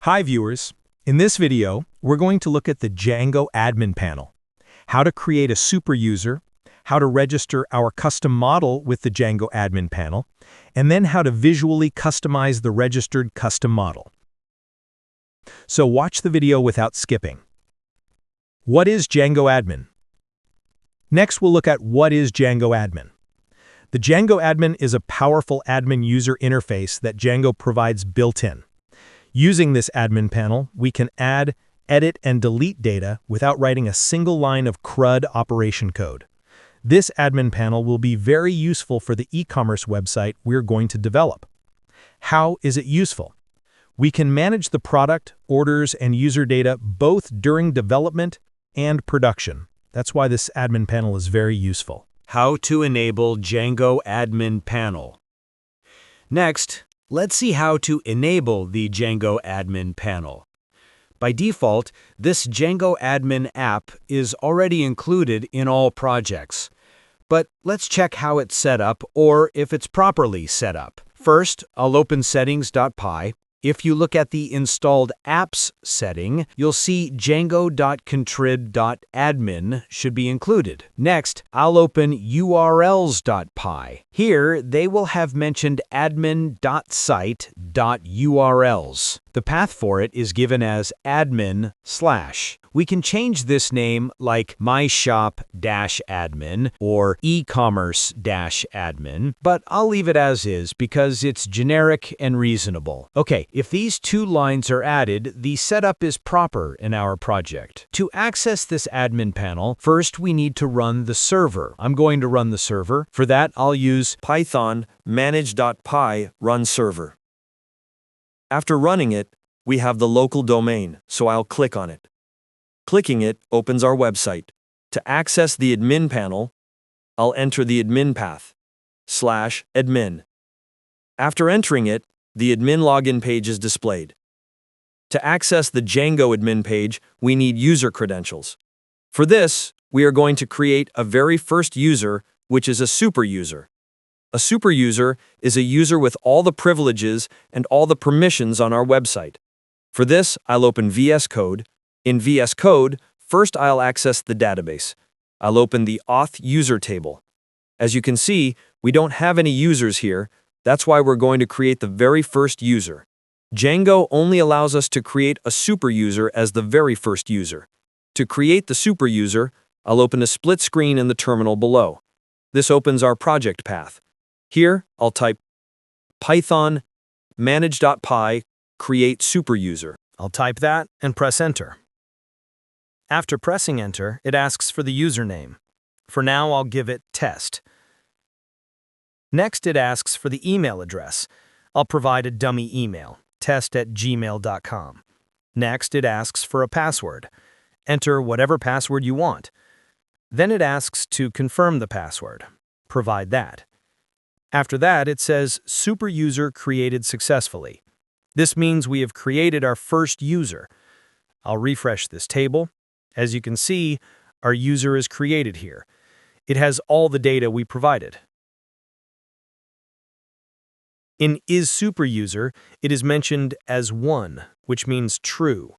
Hi viewers, in this video, we're going to look at the Django Admin panel, how to create a super user, how to register our custom model with the Django Admin panel, and then how to visually customize the registered custom model. So watch the video without skipping. What is Django Admin? Next, we'll look at what is Django Admin. The Django Admin is a powerful admin user interface that Django provides built-in. Using this admin panel, we can add, edit, and delete data without writing a single line of CRUD operation code. This admin panel will be very useful for the e-commerce website we're going to develop. How is it useful? We can manage the product, orders, and user data both during development and production. That's why this admin panel is very useful. How to enable Django Admin panel. Next, let's see how to enable the Django Admin panel. By default, this Django Admin app is already included in all projects. But let's check how it's set up or if it's properly set up. First, I'll open settings.py. If you look at the installed apps setting, you'll see django.contrib.admin should be included. Next, I'll open urls.py. Here, they will have mentioned admin.site.urls. The path for it is given as admin/. We can change this name like myshop-admin or ecommerce-admin, but I'll leave it as is because it's generic and reasonable. Okay, if these two lines are added, the setup is proper in our project. To access this admin panel, first we need to run the server. I'm going to run the server. For that, I'll use Python manage.py run server. After running it, we have the local domain, so I'll click on it. Clicking it opens our website. To access the admin panel, I'll enter the admin path, /admin. After entering it, the admin login page is displayed. To access the Django admin page, we need user credentials. For this, we are going to create a very first user, which is a super user. A super user is a user with all the privileges and all the permissions on our website. For this, I'll open VS Code. In VS Code, first I'll access the database. I'll open the auth user table. As you can see, we don't have any users here. That's why we're going to create the very first user. Django only allows us to create a super user as the very first user. To create the super user, I'll open a split screen in the terminal below. This opens our project path. Here, I'll type Python manage.py create super user. I'll type that and press enter. After pressing enter, it asks for the username. For now, I'll give it test. Next, it asks for the email address. I'll provide a dummy email, test@gmail.com. Next, it asks for a password. Enter whatever password you want. Then it asks to confirm the password. Provide that. After that, it says super user created successfully. This means we have created our first user. I'll refresh this table. As you can see, our user is created here. It has all the data we provided. In isSuperUser, it is mentioned as 1, which means true.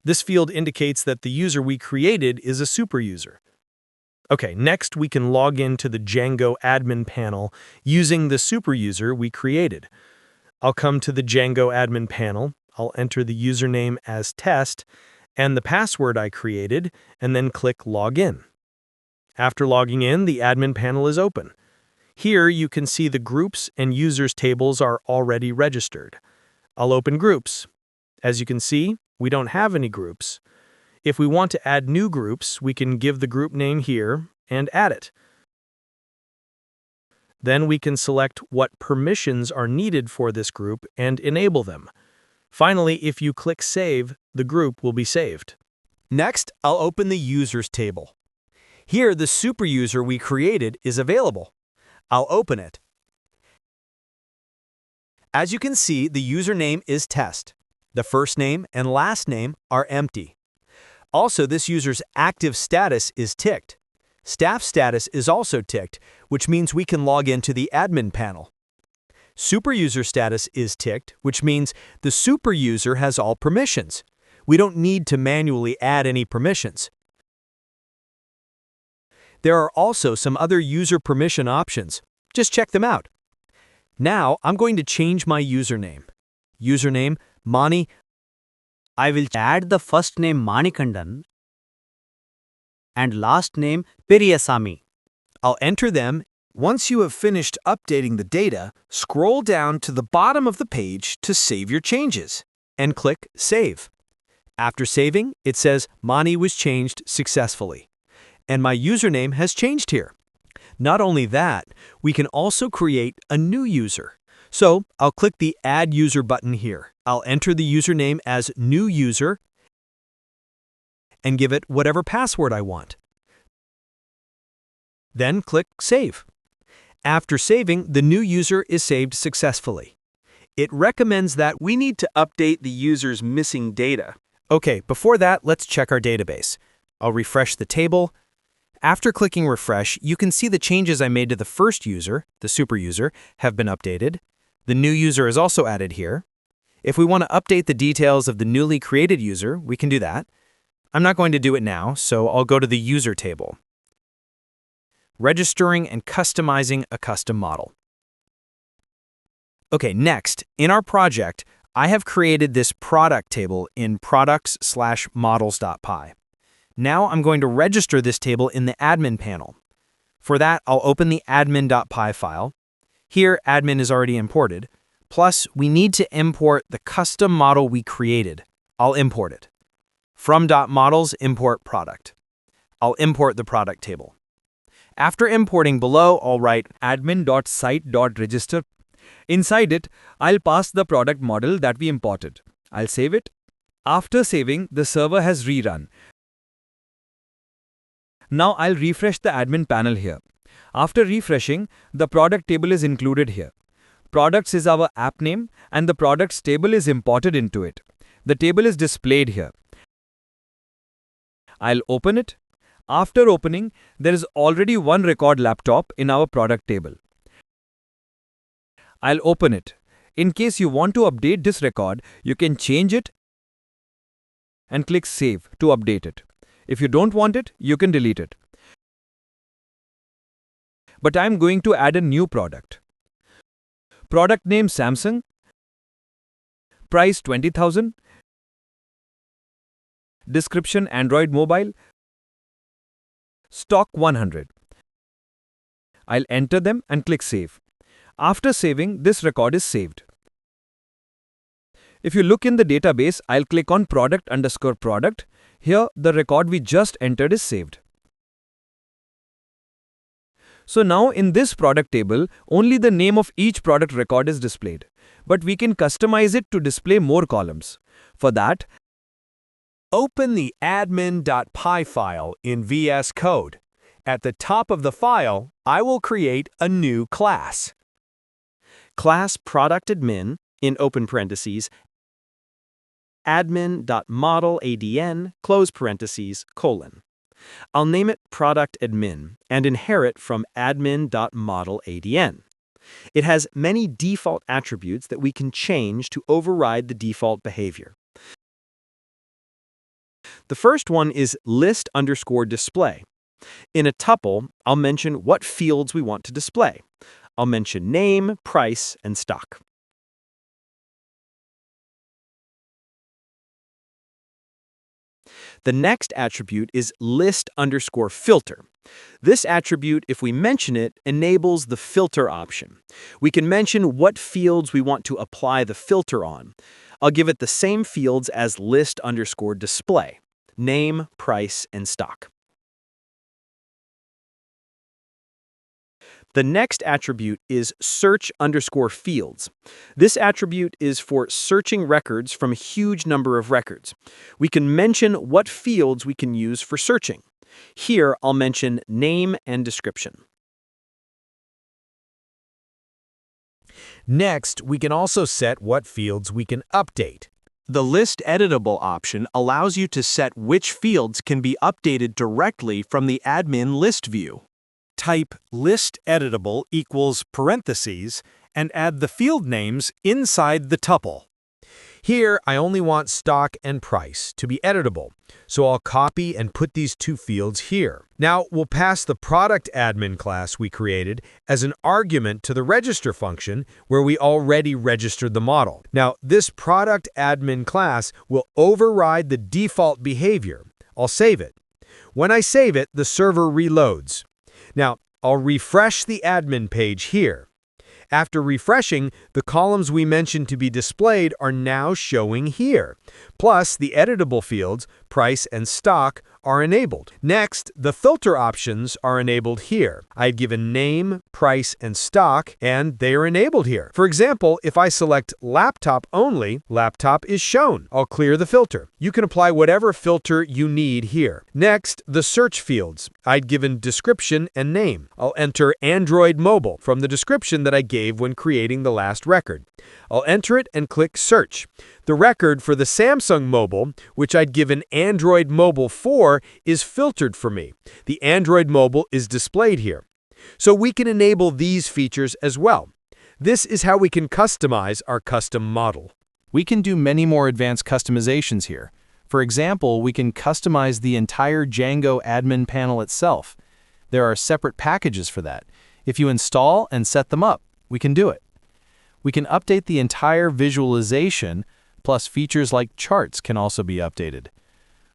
This field indicates that the user we created is a super user. Okay, next we can log into the Django Admin panel using the super user we created. I'll come to the Django Admin panel, I'll enter the username as test and the password I created, and then click Login. After logging in, the admin panel is open. Here you can see the groups and users tables are already registered. I'll open Groups. As you can see, we don't have any groups. If we want to add new groups, we can give the group name here and add it. Then we can select what permissions are needed for this group and enable them. Finally, if you click Save, the group will be saved. Next, I'll open the users table. Here, the super user we created is available. I'll open it. As you can see, the username is test. The first name and last name are empty. Also, this user's active status is ticked. Staff status is also ticked, which means we can log into the admin panel. Superuser status is ticked, which means the superuser has all permissions. We don't need to manually add any permissions. There are also some other user permission options. Just check them out. Now, I'm going to change my username. Username, Mani. I will add the first name Manikandan and last name Periyasamy. I'll enter them. Once you have finished updating the data, scroll down to the bottom of the page to save your changes. And click Save. After saving, it says Mani was changed successfully. And my username has changed here. Not only that, we can also create a new user. So I'll click the Add User button here. I'll enter the username as New User and give it whatever password I want. Then click Save. After saving, the new user is saved successfully. It recommends that We need to update the user's missing data. Okay, before that, let's check our database. I'll refresh the table. After clicking refresh, you can see the changes I made to the first user, the superuser, have been updated. The new user is also added here. If we want to update the details of the newly created user, we can do that. I'm not going to do it now, so I'll go to the user table. Registering and customizing a custom model. Okay, next, in our project, I have created this product table in products/models.py. Now I'm going to register this table in the admin panel. For that, I'll open the admin.py file. Here, admin is already imported. Plus, we need to import the custom model we created. I'll import it. From .models, import product. I'll import the product table. After importing below, I'll write admin.site.register. Inside it, I'll pass the product model that we imported. I'll save it. After saving, the server has rerun. Now I'll refresh the admin panel here. After refreshing, the product table is included here. Products is our app name and the products table is imported into it. The table is displayed here. I'll open it. After opening, there is already one record laptop in our product table. I'll open it. In case you want to update this record, you can change it and click Save to update it. If you don't want it, you can delete it. But I'm going to add a new product. Product name Samsung. Price 20,000. Description Android mobile. Stock 100. I'll enter them and click Save. After saving, this record is saved. If you look in the database, I'll click on product_product. Here, the record we just entered is saved. So now in this product table, only the name of each product record is displayed. But we can customize it to display more columns. For that, open the admin.py file in VS Code. At the top of the file, I will create a new class. Class product admin, in open parentheses, admin.modeladn, close parentheses, colon. I'll name it product admin and inherit from admin.modeladn. It has many default attributes that we can change to override the default behavior. The first one is list_display. In a tuple, I'll mention what fields we want to display. I'll mention name, price, and stock. The next attribute is list_filter. This attribute, if we mention it, enables the filter option. We can mention what fields we want to apply the filter on. I'll give it the same fields as list_display: name, price, and stock. The next attribute is search_fields. This attribute is for searching records from a huge number of records. We can mention what fields we can use for searching. Here, I'll mention name and description. Next, we can also set what fields we can update. The List Editable option allows you to set which fields can be updated directly from the admin list view. Type list editable equals parentheses and add the field names inside the tuple. Here, I only want stock and price to be editable, so I'll copy and put these two fields here. Now, we'll pass the product admin class we created as an argument to the register function where we already registered the model. Now, this product admin class will override the default behavior. I'll save it. When I save it, the server reloads. Now, I'll refresh the admin page here. After refreshing, the columns we mentioned to be displayed are now showing here. Plus, the editable fields, price and stock, are enabled. Next, the filter options are enabled here. I'd given name, price, and stock, and they are enabled here. For example, if I select laptop only, laptop is shown. I'll clear the filter. You can apply whatever filter you need here. Next, the search fields. I'd given description and name. I'll enter Android Mobile from the description that I gave when creating the last record. I'll enter it and click Search. The record for the Samsung Mobile, which I'd given Android Mobile 4, is filtered for me. The Android Mobile is displayed here. So we can enable these features as well. This is how we can customize our custom model. We can do many more advanced customizations here. For example, we can customize the entire Django admin panel itself. There are separate packages for that. If you install and set them up, we can do it. We can update the entire visualization, plus features like charts can also be updated.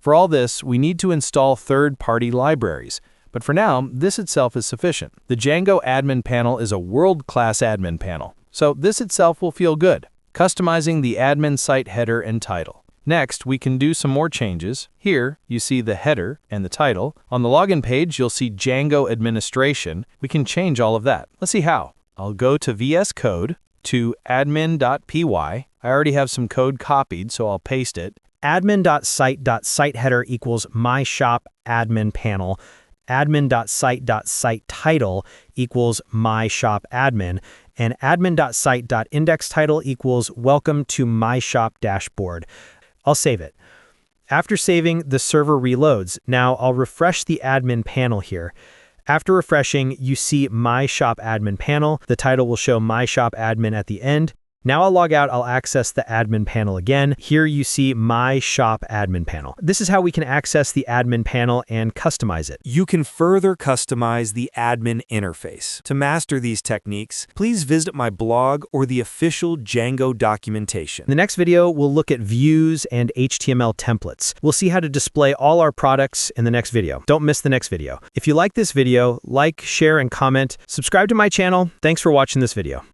For all this, we need to install third-party libraries, but for now, this itself is sufficient. The Django admin panel is a world-class admin panel, so this itself will feel good. Customizing the admin site header and title. Next, we can do some more changes. Here, you see the header and the title. On the login page, you'll see Django administration. We can change all of that. Let's see how. I'll go to VS Code, to admin.py. I already have some code copied, so I'll paste it. Admin.site.siteHeader equals my shop admin panel. Admin.site.siteTitle equals my shop admin. And admin.site.indexTitle equals welcome to my shop dashboard. I'll save it. After saving, the server reloads. Now I'll refresh the admin panel here. After refreshing, you see My Shop Admin panel. The title will show My Shop Admin at the end. Now I'll log out, I'll access the admin panel again. Here you see My Shop Admin panel. This is how we can access the admin panel and customize it. You can further customize the admin interface. To master these techniques, please visit my blog or the official Django documentation. In the next video, we'll look at views and HTML templates. We'll see how to display all our products in the next video. Don't miss the next video. If you like this video, like, share, and comment. Subscribe to my channel. Thanks for watching this video.